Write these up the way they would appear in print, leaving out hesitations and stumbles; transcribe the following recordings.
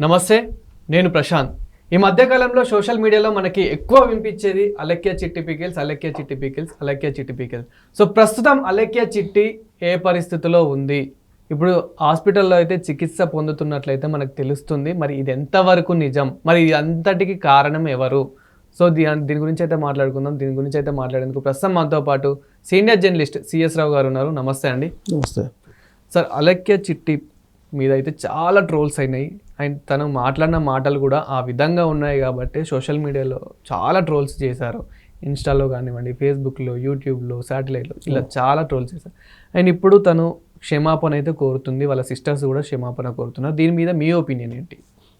నమస్తే, నేను ప్రశాంత్. ఈ మధ్యకాలంలో సోషల్ మీడియాలో మనకి ఎక్కువ వినిపించేది అలెక్య చిట్టి పికిల్స్. సో ప్రస్తుతం అలెక్య చిట్టి ఏ పరిస్థితిలో ఉంది? ఇప్పుడు హాస్పిటల్లో అయితే చికిత్స పొందుతున్నట్లయితే మనకు తెలుస్తుంది. మరి ఇది ఎంతవరకు నిజం? మరి ఇది అంతటికి కారణం ఎవరు? సో దీని గురించి అయితే మాట్లాడుకుందాం. దీని గురించి అయితే మాట్లాడేందుకు ప్రస్తుతం మనతో పాటు సీనియర్ జర్నలిస్ట్ సిఎస్ రావు గారు ఉన్నారు. నమస్తే అండి. నమస్తే సార్. అలెక్య చిట్టి మీద అయితే చాలా ట్రోల్స్ అయినాయి. అండ్ తను మాట్లాడిన మాటలు కూడా ఆ విధంగా ఉన్నాయి కాబట్టి సోషల్ మీడియాలో చాలా ట్రోల్స్ చేశారు. ఇన్స్టాలో కానివ్వండి, ఫేస్బుక్లో, యూట్యూబ్లో, శాటిలైట్లో ఇలా చాలా ట్రోల్స్ చేశారు. అండ్ ఇప్పుడు తను క్షమాపణ అయితే కోరుతుంది. వాళ్ళ సిస్టర్స్ కూడా క్షమాపణ కోరుతున్నారు. దీని మీద మీ ఒపీనియన్ ఏంటి?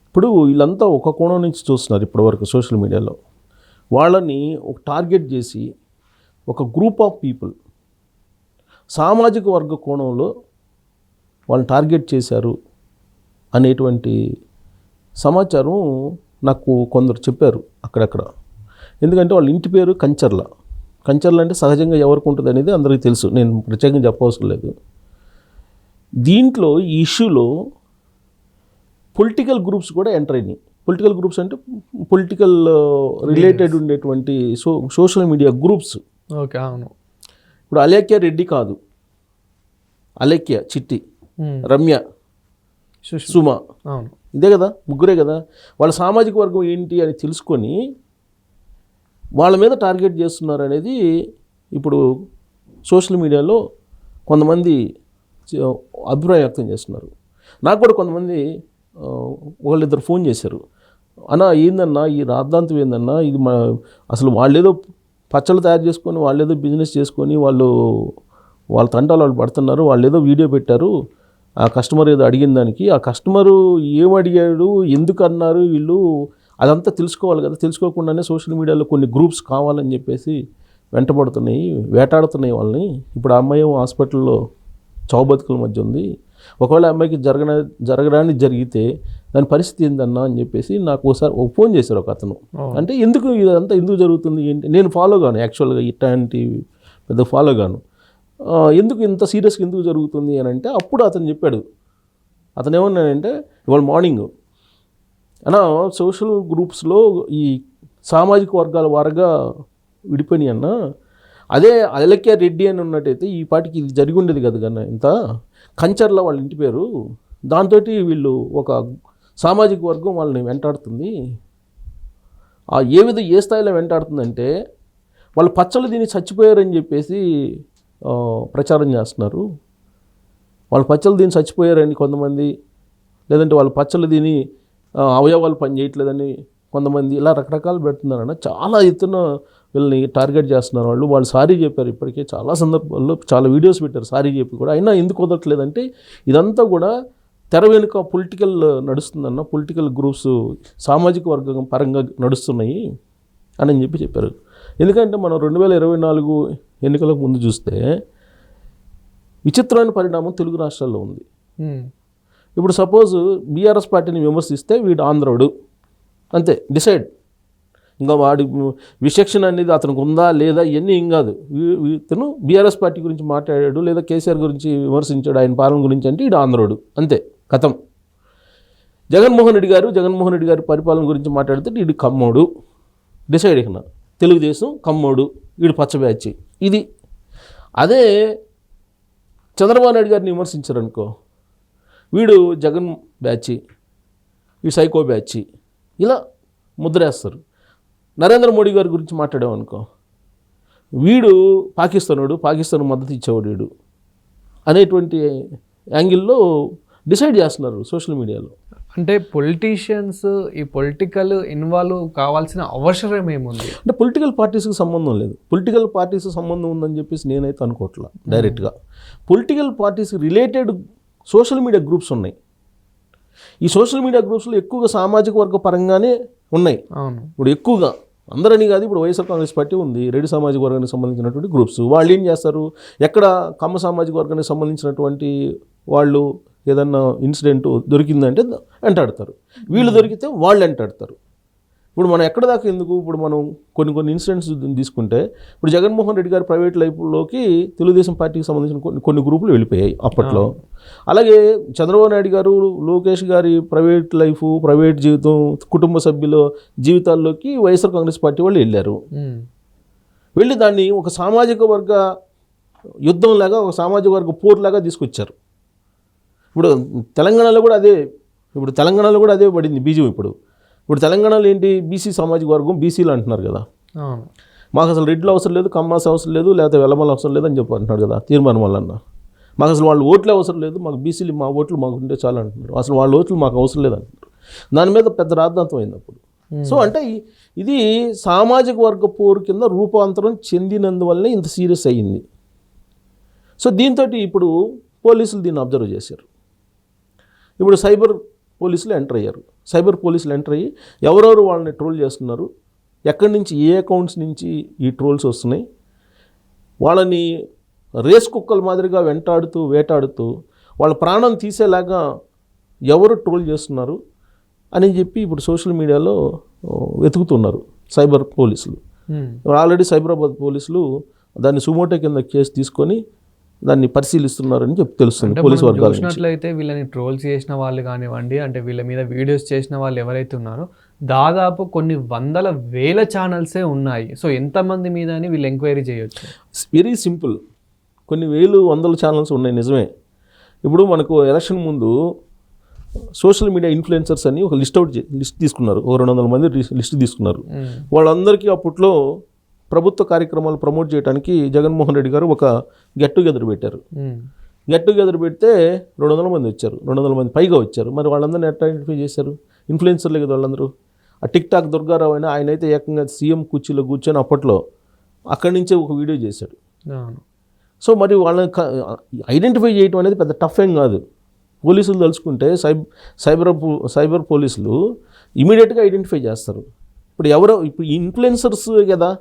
ఇప్పుడు వీళ్ళంతా ఒక కోణం నుంచి చూస్తున్నారు ఇప్పటివరకు సోషల్ మీడియాలో. వాళ్ళని ఒక టార్గెట్ చేసి ఒక గ్రూప్ ఆఫ్ పీపుల్ సామాజిక వర్గ కోణంలో వాళ్ళని టార్గెట్ చేశారు అనేటువంటి సమాచారం నాకు కొందరు చెప్పారు అక్కడక్కడ. ఎందుకంటే వాళ్ళ ఇంటి పేరు కంచర్ల అంటే సహజంగా ఎవరికి ఉంటుంది అనేది అందరికీ తెలుసు, నేను ప్రత్యేకంగా చెప్పవసరం లేదు. దీంట్లో ఈ ఇష్యూలో పొలిటికల్ గ్రూప్స్ కూడా ఎంటర్ అయినాయి. పొలిటికల్ గ్రూప్స్ అంటే పొలిటికల్ రిలేటెడ్ ఉండేటువంటి సోషల్ మీడియా గ్రూప్స్. ఓకే, అవును. ఇప్పుడు అలేఖ్య రెడ్డి కాదు, అలేఖ్య చిట్టి, రమ్య, సుమ, అవును, ఇదే కదా, ముగ్గురే కదా. వాళ్ళ సామాజిక వర్గం ఏంటి అని తెలుసుకొని వాళ్ళ మీద టార్గెట్ చేస్తున్నారు అనేది ఇప్పుడు సోషల్ మీడియాలో కొంతమంది అభిప్రాయం వ్యక్తం చేస్తున్నారు. నాకు కూడా కొంతమంది వాళ్ళిద్దరు ఫోన్ చేశారు. అన్నా ఏందన్నా ఈ రాద్ధాంతం ఏందన్నా, ఇది అసలు వాళ్ళేదో పచ్చళ్ళు తయారు చేసుకొని వాళ్ళేదో బిజినెస్ చేసుకొని వాళ్ళ తంటాలు వాళ్ళు పడుతున్నారు. వాళ్ళేదో వీడియో పెట్టారు, ఆ కస్టమర్ ఏదో అడిగిన దానికి ఆ కస్టమరు ఏమడిగాడు, ఎందుకు అన్నారు వీళ్ళు, అదంతా తెలుసుకోవాలి కదా. తెలుసుకోకుండానే సోషల్ మీడియాలో కొన్ని గ్రూప్స్ కావాలని చెప్పేసి వెంటబడుతున్నాయి, వేటాడుతున్నాయి వాళ్ళని. ఇప్పుడు ఆ అమ్మాయి హాస్పిటల్లో చావుబతుకుల మధ్య ఉంది. ఒకవేళ అమ్మాయికి జరగడానికి జరిగితే దాని పరిస్థితి ఏందన్నా అని చెప్పేసి నాకు ఒకసారి ఫోన్ చేశారు ఒక అతను. అంటే ఇదంతా ఎందుకు జరుగుతుంది ఏంటి, నేను ఫాలో గాను యాక్చువల్గా, ఇట్లాంటి పెద్ద ఫాలో గాను. ఎందుకు ఇంత సీరియస్గా ఎందుకు జరుగుతుంది అని అంటే అప్పుడు అతను చెప్పాడు. అతను ఏమన్నాడంటే, ఇవాళ మార్నింగ్ అన్నా సోషల్ గ్రూప్స్లో ఈ సామాజిక వర్గాల వారుగా విడిపోయినాయి అన్న, అదే అలెక్య రెడ్డి అని ఉన్నట్టయితే ఈ పాటికి ఇది జరిగి ఉండేది కదా కన్నా. ఇంత కంచర్ల వాళ్ళ ఇంటి పేరు, దాంతో వీళ్ళు ఒక సామాజిక వర్గం వాళ్ళని వెంటాడుతుంది. ఏ స్థాయిలో వెంటాడుతుందంటే వాళ్ళు పచ్చళ్ళు తిని చచ్చిపోయారని చెప్పేసి ప్రచారం చేస్తున్నారు. వాళ్ళు పచ్చళ్ళు తిని చచ్చిపోయారని కొంతమంది, లేదంటే వాళ్ళు పచ్చళ్ళు తిని అవయవాలు పనిచేయట్లేదని కొంతమంది, ఇలా రకరకాలు పెడుతున్నారన్న. చాలా ఎత్తున వీళ్ళని టార్గెట్ చేస్తున్నారు వాళ్ళు సారీ చెప్పారు ఇప్పటికే చాలా సందర్భాల్లో, చాలా వీడియోస్ పెట్టారు సారీ చెప్పి కూడా. అయినా ఎందుకు కుదరట్లేదంటే ఇదంతా కూడా తెర వెనుక పొలిటికల్ నడుస్తుందన్న, పొలిటికల్ గ్రూప్స్ సామాజిక వర్గం పరంగా నడుస్తున్నాయి అని చెప్పారు. ఎందుకంటే మనం 2024 ఎన్నికలకు ముందు చూస్తే విచిత్రమైన పరిణామం తెలుగు రాష్ట్రాల్లో ఉంది. ఇప్పుడు సపోజ్ బీఆర్ఎస్ పార్టీని విమర్శిస్తే వీడు ఆంధ్రోడు అంతే, డిసైడ్. ఇంకా వాడి విచక్షణ అనేది అతనికి ఉందా లేదా ఇవన్నీ ఏం కాదు. ఇతను బీఆర్ఎస్ పార్టీ గురించి మాట్లాడాడు, లేదా కేసీఆర్ గురించి విమర్శించాడు, ఆయన పాలన గురించి అంటే వీడు ఆంధ్రోడు అంతే, కథం. జగన్మోహన్ రెడ్డి గారి పరిపాలన గురించి మాట్లాడితే వీడు కమ్మోడు, డిసైడ్. ఇక తెలుగుదేశం కమ్మోడు, వీడు పచ్చ బ్యాచ్. ఇది అదే చంద్రబాబు నాయుడు గారిని విమర్శించారనుకో, వీడు జగన్ బ్యాచ్, వీడు సైకో బ్యాచ్, ఇలా ముద్రేస్తారు. నరేంద్ర మోడీ గారి గురించి మాట్లాడామనుకో, వీడు పాకిస్తాన్ మద్దతు ఇచ్చేవాడు వీడు అనేటువంటి యాంగిల్లో డిసైడ్ చేస్తున్నారు సోషల్ మీడియాలో. అంటే పొలిటీషియన్స్ ఈ పొలిటికల్ ఇన్వాల్వ్ కావాల్సిన అవసరం ఏముంది? అంటే పొలిటికల్ పార్టీస్కి సంబంధం లేదు. పొలిటికల్ పార్టీస్కి సంబంధం ఉందని చెప్పేసి నేనైతే అనుకోవట్లా డైరెక్ట్గా. పొలిటికల్ పార్టీస్కి రిలేటెడ్ సోషల్ మీడియా గ్రూప్స్ ఉన్నాయి. ఈ సోషల్ మీడియా గ్రూప్స్లో ఎక్కువగా సామాజిక వర్గ పరంగానే ఉన్నాయి. అవును, ఇప్పుడు ఎక్కువగా అందరని కాదు. ఇప్పుడు వైఎస్ఆర్ కాంగ్రెస్ పార్టీ ఉంది, రెడ్డి సామాజిక వర్గానికి సంబంధించినటువంటి గ్రూప్స్. వాళ్ళు ఏం చేస్తారు, ఎక్కడ కమ్మ సామాజిక వర్గానికి సంబంధించినటువంటి వాళ్ళు ఏదన్నా ఇన్సిడెంట్ దొరికిందంటే వెంటాడతారు, వీళ్ళు దొరికితే వాళ్ళు వెంటాడతారు. ఇప్పుడు మనం ఎక్కడ దాకా ఎందుకు, ఇప్పుడు మనం కొన్ని ఇన్సిడెంట్స్ తీసుకుంటే, ఇప్పుడు జగన్మోహన్ రెడ్డి గారి ప్రైవేట్ లైఫ్లోకి తెలుగుదేశం పార్టీకి సంబంధించిన కొన్ని గ్రూపులు వెళ్ళిపోయాయి అప్పట్లో. అలాగే చంద్రబాబు నాయుడు గారు, లోకేష్ గారి ప్రైవేట్ లైఫ్, ప్రైవేట్ జీవితం, కుటుంబ సభ్యుల జీవితాల్లోకి వైఎస్ఆర్ కాంగ్రెస్ పార్టీ వాళ్ళు వెళ్ళారు. వెళ్ళి దాన్ని ఒక సామాజిక వర్గ యుద్ధంలాగా, ఒక సామాజిక వర్గ పోరులాగా తీసుకొచ్చారు. ఇప్పుడు తెలంగాణలో కూడా అదే పడింది బీజం. ఇప్పుడు తెలంగాణలో ఏంటి, బీసీ సామాజిక వర్గం, బీసీలు అంటున్నారు కదా. మాకు అసలు రెడ్లు అవసరం లేదు, కమ్మాస్ అవసరం లేదు, లేకపోతే వెల్లమల అవసరం లేదు అని చెప్పి అంటున్నాడు కదా తీర్మానం వల్లన్న. మాకు అసలు వాళ్ళు ఓట్లు అవసరం లేదు, మాకు బీసీలు మా ఓట్లు మాకు ఉంటే చాలు అంటున్నారు. అసలు వాళ్ళ ఓట్లు మాకు అవసరం లేదు అంటున్నారు. దాని మీద పెద్ద రాద్ధాంతం అయింది అప్పుడు. సో అంటే ఇది సామాజిక వర్గ పోరు కింద రూపాంతరం చెందినందువల్లనే ఇంత సీరియస్ అయ్యింది. సో దీంతో ఇప్పుడు పోలీసులు దీన్ని అబ్జర్వ్ చేశారు. ఇప్పుడు సైబర్ పోలీసులు ఎంటర్ అయ్యారు. సైబర్ పోలీసులు ఎంటర్ అయ్యి ఎవరెవరు వాళ్ళని ట్రోల్ చేస్తున్నారు, ఎక్కడి నుంచి ఏ అకౌంట్స్ నుంచి ఈ ట్రోల్స్ వస్తున్నాయి, వాళ్ళని రేస్ కుక్కల మాదిరిగా వేటాడుతూ వాళ్ళ ప్రాణం తీసేలాగా ఎవరు ట్రోల్ చేస్తున్నారు అని చెప్పి ఇప్పుడు సోషల్ మీడియాలో వెతుకుతున్నారు సైబర్ పోలీసులు. ఆల్రెడీ సైబరాబాద్ పోలీసులు దాన్ని సుమోటో కింద కేసు తీసుకొని దాన్ని పరిశీలిస్తున్నారని చెప్పి తెలుస్తుంది పోలీసు వర్గాలు. చూసినట్లయితే వీళ్ళని ట్రోల్స్ చేసిన వాళ్ళు కానివ్వండి, అంటే వీళ్ళ మీద వీడియోస్ చేసిన వాళ్ళు ఎవరైతే ఉన్నారో దాదాపు కొన్ని వందల వేల ఛానల్సే ఉన్నాయి. సో ఎంతమంది మీద అని వీళ్ళు ఎంక్వైరీ చేయొచ్చు? Very simple. కొన్ని వేలు వందల ఛానల్స్ ఉన్నాయి, నిజమే. ఇప్పుడు మనకు ఎలక్షన్ ముందు సోషల్ మీడియా ఇన్ఫ్లుయెన్సర్స్ అని ఒక లిస్ట్ తీసుకున్నారు. 200 మంది లిస్ట్ తీసుకున్నారు. వాళ్ళందరికీ అప్పట్లో ప్రభుత్వ కార్యక్రమాలు ప్రమోట్ చేయడానికి జగన్మోహన్ రెడ్డి గారు ఒక గెట్ టుగెదర్ పెట్టారు. గెట్ టుగెదర్ పెడితే 200 మంది వచ్చారు, 200 మంది పైగా వచ్చారు. మరి వాళ్ళందరినీ ఎట్లా ఐడెంటిఫై చేశారు? ఇన్ఫ్లుయెన్సర్లే కదా వాళ్ళందరూ. ఆ టిక్ టాక్ దుర్గారావు అయినా ఆయన అయితే ఏకంగా సీఎం కుర్చీలో కూర్చొని అప్పట్లో అక్కడి నుంచే ఒక వీడియో చేశాడు. సో మరి వాళ్ళని ఐడెంటిఫై చేయడం అనేది పెద్ద టఫ్ ఏం కాదు. పోలీసులు తలుచుకుంటే సైబర్ పోలీసులు ఇమీడియట్గా ఐడెంటిఫై చేస్తారు. ఇప్పుడు ఇన్ఫ్లుయెన్సర్స్ కదా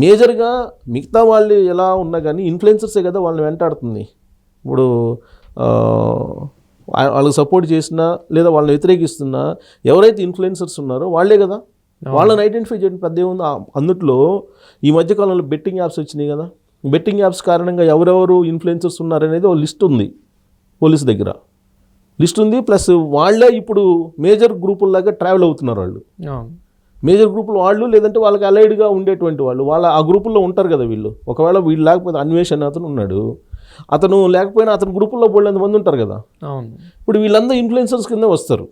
మేజర్గా, మిగతా వాళ్ళు ఎలా ఉన్నా కానీ ఇన్ఫ్లుయెన్సర్సే కదా వాళ్ళని వెంటాడుతుంది. ఇప్పుడు వాళ్ళకి సపోర్ట్ చేసినా లేదా వాళ్ళని వ్యతిరేకిస్తున్నా ఎవరైతే ఇన్ఫ్లుయెన్సర్స్ ఉన్నారో వాళ్ళే కదా. వాళ్ళని ఐడెంటిఫై చేయడం పెద్ద ఏముంది. అందుట్లో ఈ మధ్యకాలంలో బెట్టింగ్ యాప్స్ వచ్చినాయి కదా. బెట్టింగ్ యాప్స్ కారణంగా ఎవరెవరు ఇన్ఫ్లుయెన్సర్స్ ఉన్నారనేది ఒక లిస్ట్ ఉంది, పోలీసు దగ్గర లిస్ట్ ఉంది. ప్లస్ వాళ్ళే ఇప్పుడు మేజర్ గ్రూపుల్లాగా ట్రావెల్ అవుతున్నారు. వాళ్ళు మేజర్ గ్రూపులు వాళ్ళు, లేదంటే వాళ్ళకి అలైడ్గా ఉండేటువంటి వాళ్ళు ఆ గ్రూపుల్లో ఉంటారు కదా వీళ్ళు. ఒకవేళ వీళ్ళు లేకపోతే అన్వేషణ అతను ఉన్నాడు, అతను లేకపోయినా అతని గ్రూపుల్లో బోల్డ్ మంది ఉంటారు కదా. ఇప్పుడు వీళ్ళందరూ ఇన్ఫ్లుయెన్సర్స్ కింద వస్తారు.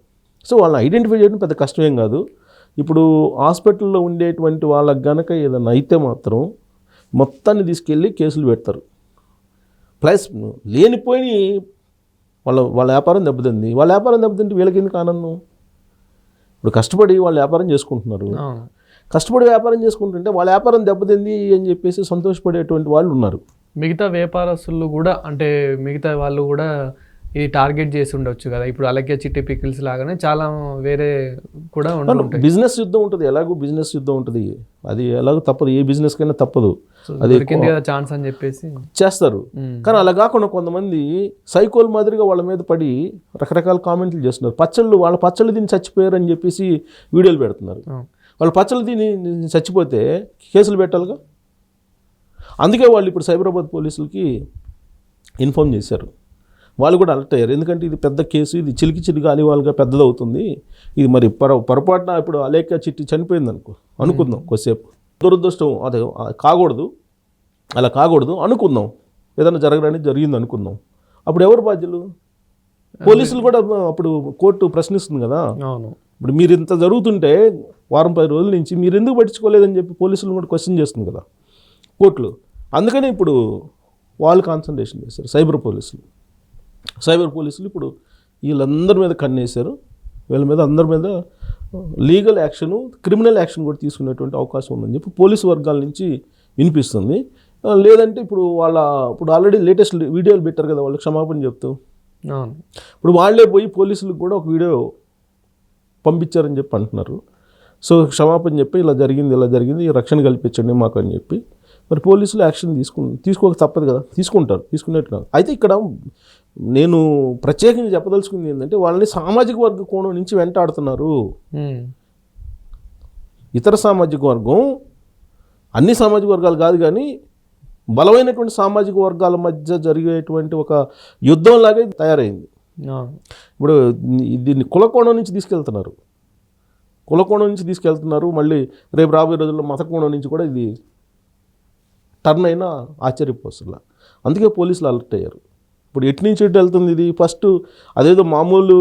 సో వాళ్ళని ఐడెంటిఫై చేయడం పెద్ద కష్టమేం కాదు. ఇప్పుడు హాస్పిటల్లో ఉండేటువంటి వాళ్ళకి గనక ఏదైనా అయితే మాత్రం మొత్తాన్ని తీసుకెళ్ళి కేసులు పెడతారు. ప్లస్ లేనిపోయి వాళ్ళ వ్యాపారం దెబ్బతింది. వాళ్ళ వ్యాపారం దెబ్బతింటే వీళ్ళకి ఎందుకు ఆనందం? ఇప్పుడు కష్టపడి వాళ్ళు వ్యాపారం చేసుకుంటున్నారు. కష్టపడి వ్యాపారం చేసుకుంటుంటే వాళ్ళ వ్యాపారం దెబ్బతింది అని చెప్పేసి సంతోషపడేటువంటి వాళ్ళు ఉన్నారు. మిగతా వ్యాపారస్తులు కూడా, అంటే మిగతా వాళ్ళు కూడా ఇది టార్గెట్ చేసి ఉండొచ్చు కదా. ఇప్పుడు అలకే చిట్టి పికిల్స్ లాగానే చాలా వేరే కూడా ఉంటాయి. బిజినెస్ యుద్ధం ఉంటుంది, ఎలాగో బిజినెస్ యుద్ధం ఉంటుంది. అది ఎలాగో తప్పదు, ఏ బిజినెస్ కైనా తప్పదు. అది ఛాన్స్ అని చెప్పేసి చేస్తారు. కానీ అలా కాకుండా కొంతమంది సైకోల్ మాదిరిగా వాళ్ళ మీద పడి రకరకాల కామెంట్లు చేస్తున్నారు. వాళ్ళ పచ్చళ్ళు దీన్ని చచ్చిపోయారు అని చెప్పేసి వీడియోలు పెడుతున్నారు. వాళ్ళ పచ్చళ్ళు దీన్ని చచ్చిపోతే కేసులు పెట్టాలిగా. అందుకే వాళ్ళు ఇప్పుడు సైబరాబాద్ పోలీసులకి ఇన్ఫార్మ్ చేశారు. వాళ్ళు కూడా అలర్ట్ అయ్యారు. ఎందుకంటే ఇది పెద్ద కేసు, ఇది చిలికి అలివాలుగా పెద్దదవుతుంది. ఇది మరి పొరపాటున ఇప్పుడు అలేఖ్య చిట్టి చనిపోయింది అనుకుందాం కొద్దిసేపు. దురదృష్టం అదే కాకూడదు, అలా కాకూడదు అనుకుందాం. ఏదైనా జరిగింది అనుకుందాం. అప్పుడు ఎవరు బాధ్యులు? పోలీసులు కూడా అప్పుడు కోర్టు ప్రశ్నిస్తుంది కదా. ఇప్పుడు మీరు ఇంత జరుగుతుంటే 10 రోజుల నుంచి మీరు ఎందుకు పట్టించుకోలేదని చెప్పి పోలీసులు కూడా క్వశ్చన్ చేస్తుంది కదా కోర్టులు. అందుకనే ఇప్పుడు వాళ్ళు కాన్సన్ట్రేషన్ చేశారు సైబర్ పోలీసులు. ఇప్పుడు వీళ్ళందరి మీద కన్నేశారు. వీళ్ళ మీద అందరి మీద లీగల్ యాక్షను, క్రిమినల్ యాక్షన్ కూడా తీసుకునేటువంటి అవకాశం ఉందని చెప్పి పోలీసు వర్గాల నుంచి వినిపిస్తుంది. లేదంటే ఇప్పుడు ఆల్రెడీ లేటెస్ట్ వీడియోలు పెట్టారు కదా, వాళ్ళకి క్షమాపణ చెప్తూ. ఇప్పుడు వాళ్ళే పోయి పోలీసులకు కూడా ఒక వీడియో పంపించారని చెప్పి అంటున్నారు. సో క్షమాపణ చెప్పి ఇలా జరిగింది రక్షణ కల్పించండి మాకు అని చెప్పి. మరి పోలీసులు యాక్షన్ తీసుకోక తప్పదు కదా, తీసుకునేట్టు. అయితే ఇక్కడ నేను ప్రత్యేకంగా చెప్పదలుచుకుంది ఏంటంటే వాళ్ళని సామాజిక వర్గ కోణం నుంచి వెంటాడుతున్నారు. ఇతర సామాజిక వర్గం అన్ని సామాజిక వర్గాలు కాదు కానీ బలమైనటువంటి సామాజిక వర్గాల మధ్య జరిగేటువంటి ఒక యుద్ధంలాగే తయారైంది. ఇప్పుడు దీన్ని కులకోణం నుంచి తీసుకెళ్తున్నారు, మళ్ళీ రేపు రాబోయే రోజుల్లో మత కోణం నుంచి కూడా ఇది టర్న్ అయినా ఆశ్చర్యపోసలా. అందుకే పోలీసులు అలర్ట్ అయ్యారు. ఇప్పుడు ఎటు నుంచి ఎటు వెళ్తుంది ఇది? ఫస్ట్ అదేదో మామూలు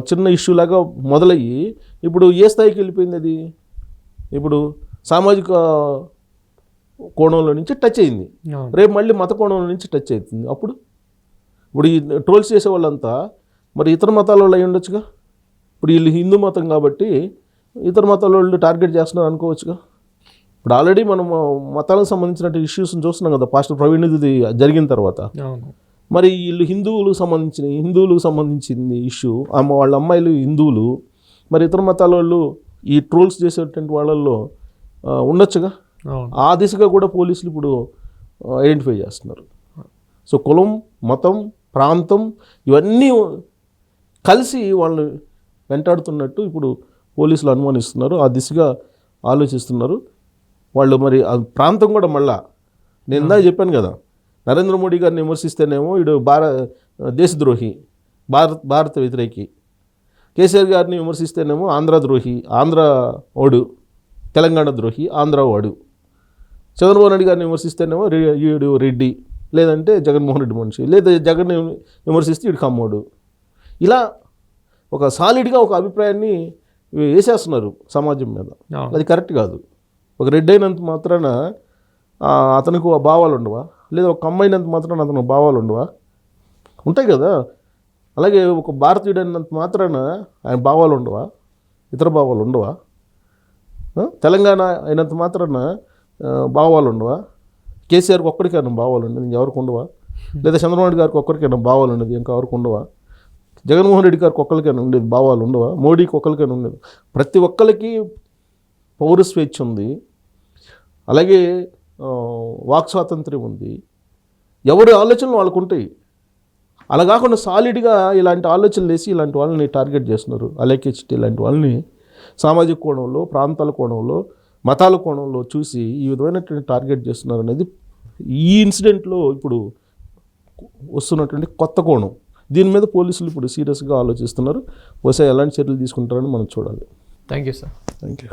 చిన్న ఇష్యూ లాగా మొదలయ్యి ఇప్పుడు ఏ స్థాయికి వెళ్ళిపోయింది అది? ఇప్పుడు సామాజిక కోణంలో నుంచి టచ్ అయింది, రేపు మళ్ళీ మత కోణంలో నుంచి టచ్ అవుతుంది. అప్పుడు ఇప్పుడు ఈ ట్రోల్స్ చేసే వాళ్ళంతా మరి ఇతర మతాల వాళ్ళు అయి ఉండొచ్చుగా. ఇప్పుడు వీళ్ళు హిందూ మతం కాబట్టి ఇతర మతాల వాళ్ళు టార్గెట్ చేస్తున్నారు అనుకోవచ్చుగా. ఇప్పుడు ఆల్రెడీ మనం మతాలకు సంబంధించిన ఇష్యూస్ని చూస్తున్నాం కదా, పాస్టర్ ప్రవీణ్ ఇది జరిగిన తర్వాత. మరి వీళ్ళు హిందువులకు సంబంధించింది ఇష్యూ, వాళ్ళ అమ్మాయిలు హిందువులు, మరి ఇతర మతాల వాళ్ళు ఈ ట్రోల్స్ చేసేటువంటి వాళ్ళల్లో ఉండొచ్చుగా. ఆ దిశగా కూడా పోలీసులు ఇప్పుడు ఐడెంటిఫై చేస్తున్నారు. సో కులం, మతం, ప్రాంతం ఇవన్నీ కలిసి వాళ్ళు వెంటాడుతున్నట్టు ఇప్పుడు పోలీసులు అనుమానిస్తున్నారు, ఆ దిశగా ఆలోచిస్తున్నారు వాళ్ళు. మరి ఆ ప్రాంతం కూడా మళ్ళా నేను ఇందాక చెప్పాను కదా, నరేంద్ర మోడీ గారిని విమర్శిస్తేనేమో వీడు దేశద్రోహి, భారత వ్యతిరేకి. కేసీఆర్ గారిని విమర్శిస్తేనేమో ఆంధ్ర ద్రోహి, ఆంధ్ర వాడు, తెలంగాణ ద్రోహి, ఆంధ్ర వాడు. చంద్రబాబు నాయుడు గారిని విమర్శిస్తేనేమో వీడు రెడ్డి, లేదంటే జగన్మోహన్ రెడ్డి మనిషి, లేదా జగన్ విమర్శిస్తే వీడు కమ్మోడు. ఇలా ఒక సాలిడ్గా ఒక అభిప్రాయాన్ని వేసేస్తున్నారు సమాజం మీద. అది కరెక్ట్ కాదు. ఒక రెడ్డి అయినంత మాత్రాన అతనికి భావాలు ఉండవా? లేదా ఒక అమ్మాయినంత మాత్రాన అతనికి భావాలు ఉండవా? ఉంటాయి కదా. అలాగే ఒక భారతీయుడు అయినంత మాత్రాన ఆయన భావాలు ఉండవా? ఇతర భావాలు ఉండవా? తెలంగాణ అయినంత మాత్రాన భావాలు ఉండవా? కేసీఆర్కి ఒక్కడికైనా భావాలు ఉండదు, ఇంకెవరికి ఉండవా? లేదా చంద్రబాబు నాయుడు గారికి ఒక్కరికైనా భావాలు ఉండదు, ఇంకెవరికి ఉండవా? జగన్మోహన్ రెడ్డి గారికి ఒక్కరికైనా ఉండేది భావాలు ఉండవా? మోడీకి ఒక్కరికైనా ఉండేది. ప్రతి ఒక్కరికి పౌర స్వేచ్ఛ ఉంది, అలాగే వాక్ స్వాతంత్ర్యం ఉంది, ఎవరి ఆలోచనలు వాళ్ళకు ఉంటాయి. అలా కాకుండా సాలిడ్గా ఇలాంటి ఆలోచనలు వేసి ఇలాంటి వాళ్ళని టార్గెట్ చేస్తున్నారు. అలేఖ్య చిట్టి ఇలాంటి వాళ్ళని సామాజిక కోణంలో, ప్రాంతాల కోణంలో, మతాల కోణంలో చూసి ఈ విధమైనటువంటి టార్గెట్ చేస్తున్నారు అనేది ఈ ఇన్సిడెంట్లో ఇప్పుడు వస్తున్నటువంటి కొత్త కోణం. దీని మీద పోలీసులు ఇప్పుడు సీరియస్గా ఆలోచిస్తున్నారు. బహుశా ఎలాంటి చర్యలు తీసుకుంటారని మనం చూడాలి. Thank you sir. Thank you.